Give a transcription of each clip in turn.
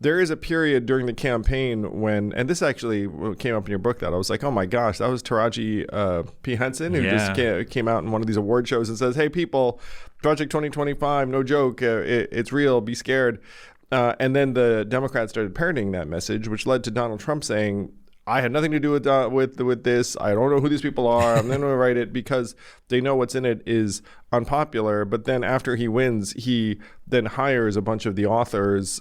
there is a period during the campaign when, and this actually came up in your book, that I was like, oh my gosh, that was Taraji P. Henson, who just came out in one of these award shows and says, hey people, Project 2025, no joke, it's real, be scared. And then the Democrats started parroting that message, which led to Donald Trump saying, I had nothing to do with this. I don't know who these people are. I'm going to write it, because they know what's in it is unpopular. But then after he wins, he then hires a bunch of the authors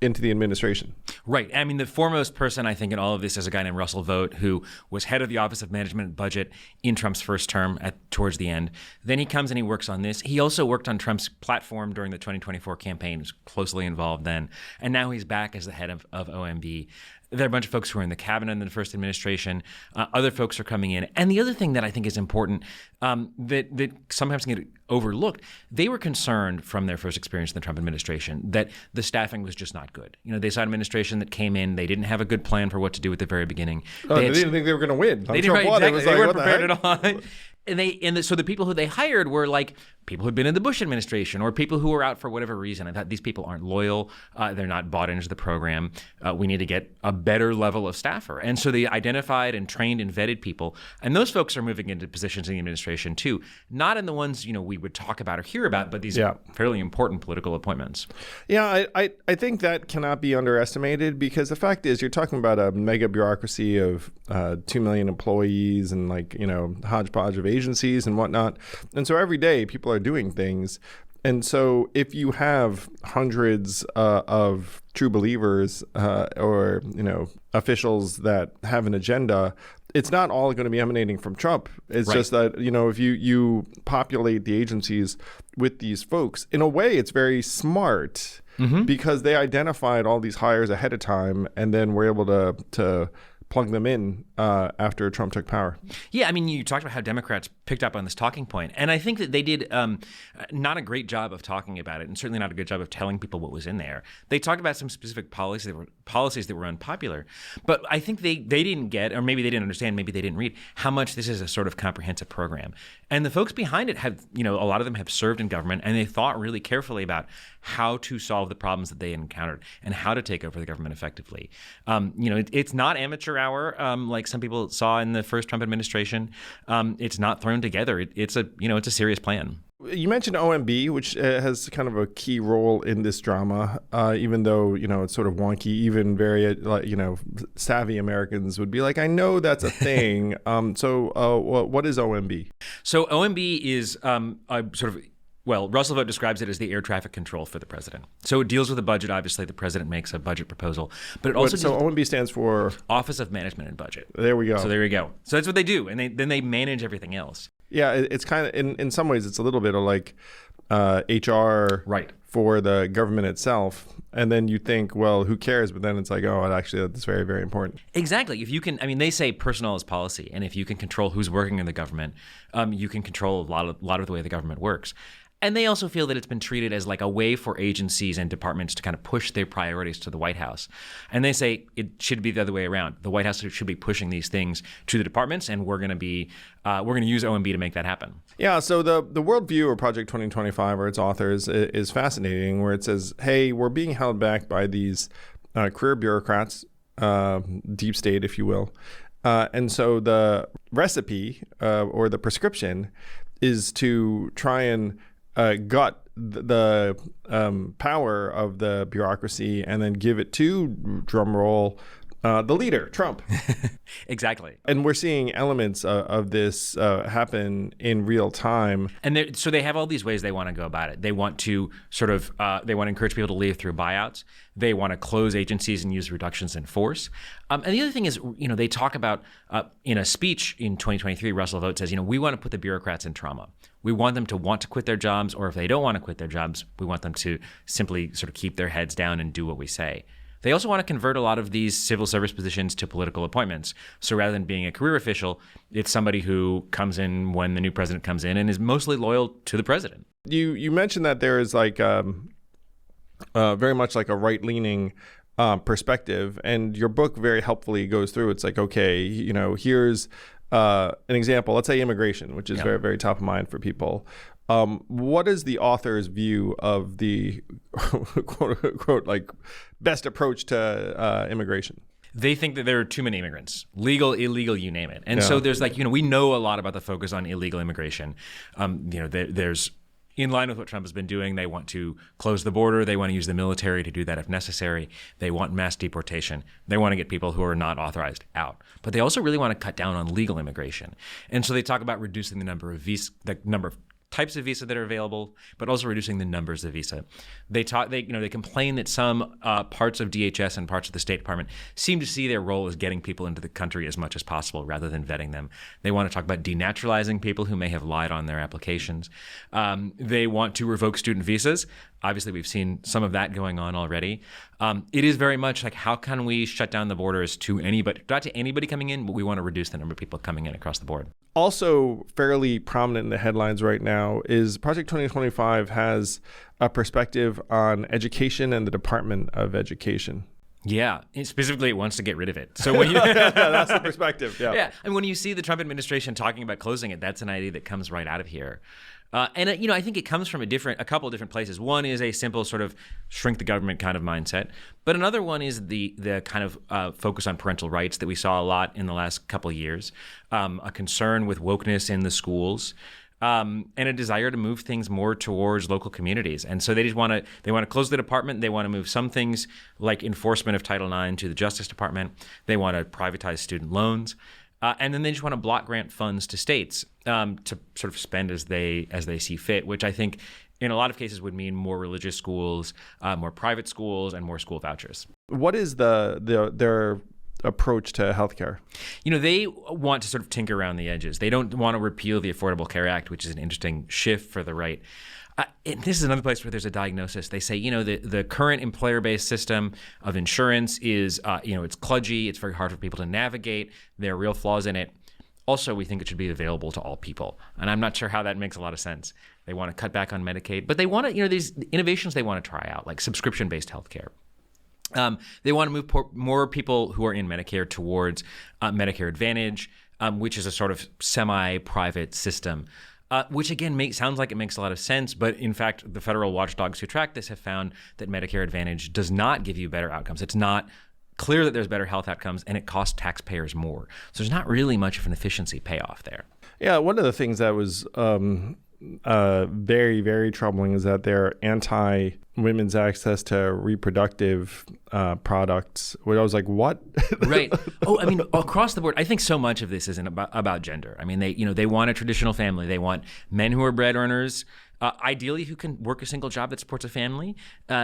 into the administration. Right. I mean, the foremost person, I think, in all of this is a guy named Russell Vought, who was head of the Office of Management and Budget in Trump's first term towards the end. Then he comes and he works on this. He also worked on Trump's platform during the 2024 campaign, was closely involved then. And now he's back as the head of OMB. There are a bunch of folks who were in the cabinet in the first administration. Other folks are coming in. And the other thing that I think is important that sometimes can get overlooked, they were concerned from their first experience in the Trump administration that the staffing was just not good. You know, they saw an administration that came in, they didn't have a good plan for what to do at the very beginning. They didn't think they were going to win. They didn't, exactly. They weren't prepared at all. So the people who they hired were like people who'd been in the Bush administration or people who were out for whatever reason. I thought these people aren't loyal. They're not bought into the program. We need to get a better level of staffer. And so they identified and trained and vetted people. And those folks are moving into positions in the administration too, not in the ones, we would talk about or hear about, but these fairly important political appointments. Yeah, I think that cannot be underestimated, because the fact is you're talking about a mega bureaucracy of 2 million employees and hodgepodge of agencies and whatnot. And so every day people are doing things. And so if you have hundreds of true believers or officials that have an agenda, it's not all going to be emanating from Trump. It's just that, if you populate the agencies with these folks, in a way, it's very smart because they identified all these hires ahead of time and then were able to plug them in after Trump took power. Yeah, I mean, you talked about how Democrats picked up on this talking point, and I think that they did not a great job of talking about it, and certainly not a good job of telling people what was in there. They talked about some specific policies that were unpopular, but I think they didn't get, or maybe they didn't understand, maybe they didn't read how much this is a sort of comprehensive program. And the folks behind it have, a lot of them have served in government, and they thought really carefully about how to solve the problems that they encountered and how to take over the government effectively. It's not amateur hour like some people saw in the first Trump administration. It's not thrown together. It's a serious plan. You mentioned OMB, which has kind of a key role in this drama, even though, it's sort of wonky. Even very, savvy Americans would be like, I know that's a thing. So what is OMB? So OMB is Russell Vought describes it as the air traffic control for the president. So it deals with the budget. Obviously, the president makes a budget proposal, but it also so OMB stands for Office of Management and Budget. There we go. So there we go. So that's what they do, and then they manage everything else. Yeah, it's kind of in some ways it's a little bit of like HR for the government itself. And then you think, well, who cares? But then it's like, oh, actually, that's very, very important. Exactly. If you can, they say personnel is policy, and if you can control who's working in the government, you can control a lot of the way the government works. And they also feel that it's been treated as like a way for agencies and departments to kind of push their priorities to the White House. And they say it should be the other way around. The White House should be pushing these things to the departments, and we're going to use OMB to make that happen. Yeah. So the worldview of Project 2025 or its authors is fascinating, where it says, hey, we're being held back by these career bureaucrats, deep state, if you will. And so the recipe or the prescription is to try and gut the power of the bureaucracy and then give it to, drum roll, the leader, Trump. Exactly. And we're seeing elements of this happen in real time. And so they have all these ways they want to go about it. They want to they want to encourage people to leave through buyouts. They want to close agencies and use reductions in force. And the other thing is, they talk about in a speech in 2023, Russell Vought says, we want to put the bureaucrats in trauma. We want them to want to quit their jobs, or if they don't want to quit their jobs, we want them to simply sort of keep their heads down and do what we say. They also want to convert a lot of these civil service positions to political appointments. So rather than being a career official, it's somebody who comes in when the new president comes in and is mostly loyal to the president. You mentioned that there is like very much like a right-leaning perspective, and your book very helpfully goes through. It's like, okay, here's an example. Let's say immigration, which is very, very top of mind for people. What is the author's view of the quote unquote like best approach to immigration? They think that there are too many immigrants, legal, illegal, you name it. And so there's we know a lot about the focus on illegal immigration. There's in line with what Trump has been doing. They want to close the border. They want to use the military to do that if necessary. They want mass deportation. They want to get people who are not authorized out. But they also really want to cut down on legal immigration. And so they talk about reducing the number of types of visa that are available, but also reducing the numbers of visa. They complain that some parts of DHS and parts of the State Department seem to see their role as getting people into the country as much as possible rather than vetting them. They want to talk about denaturalizing people who may have lied on their applications. They want to revoke student visas. Obviously, we've seen some of that going on already. It is very much like, how can we shut down the borders to anybody, not to anybody coming in, but we want to reduce the number of people coming in across the board. Also fairly prominent in the headlines right now is Project 2025 has a perspective on education and the Department of Education. Yeah, specifically, it wants to get rid of it. So when that's the perspective. Yeah. And when you see the Trump administration talking about closing it, that's an idea that comes right out of here. I think it comes from a couple of different places. One is a simple sort of shrink the government kind of mindset, but another one is the kind of focus on parental rights that we saw a lot in the last couple of years, a concern with wokeness in the schools, and a desire to move things more towards local communities. And so they want to close the department. They want to move some things like enforcement of Title IX to the Justice Department. They want to privatize student loans. And then they just want to block grant funds to states to sort of spend as they see fit, which I think in a lot of cases would mean more religious schools, more private schools, and more school vouchers. What is their approach to healthcare? They want to sort of tinker around the edges. They don't want to repeal the Affordable Care Act, which is an interesting shift for the right. This is another place where there's a diagnosis. They say, the current employer-based system of insurance is, it's kludgy. It's very hard for people to navigate. There are real flaws in it. Also, we think it should be available to all people. And I'm not sure how that makes a lot of sense. They want to cut back on Medicaid, but they want to, these innovations they want to try out, like subscription-based healthcare. They want to move more people who are in Medicare towards Medicare Advantage, which is a sort of semi-private system. Which again sounds like it makes a lot of sense, but in fact, the federal watchdogs who track this have found that Medicare Advantage does not give you better outcomes. It's not clear that there's better health outcomes, and it costs taxpayers more. So there's not really much of an efficiency payoff there. Yeah, one of the things that was very, very troubling is that they're anti-women's access to reproductive products. Where I was like, what? Right. Oh, I mean, across the board, I think so much of this isn't about gender. I mean, they want a traditional family. They want men who are bread earners, ideally who can work a single job that supports a family.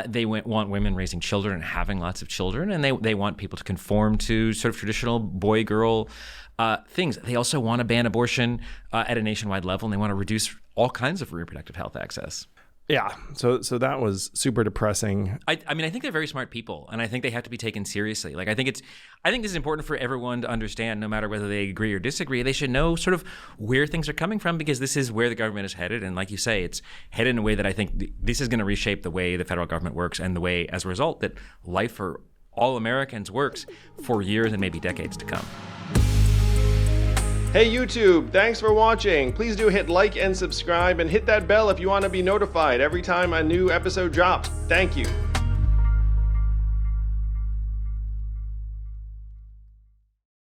They want women raising children and having lots of children, and they want people to conform to sort of traditional boy-girl things. They also want to ban abortion at a nationwide level, and they want to reduce all kinds of reproductive health access. Yeah, so that was super depressing. I think they're very smart people, and I think they have to be taken seriously. Like, I think this is important for everyone to understand, no matter whether they agree or disagree. They should know sort of where things are coming from, because this is where the government is headed. And like you say, it's headed in a way that I think this is going to reshape the way the federal government works, and the way, as a result, that life for all Americans works for years and maybe decades to come. Hey YouTube, thanks for watching. Please do hit like and subscribe, and hit that bell if you want to be notified every time a new episode drops. Thank you.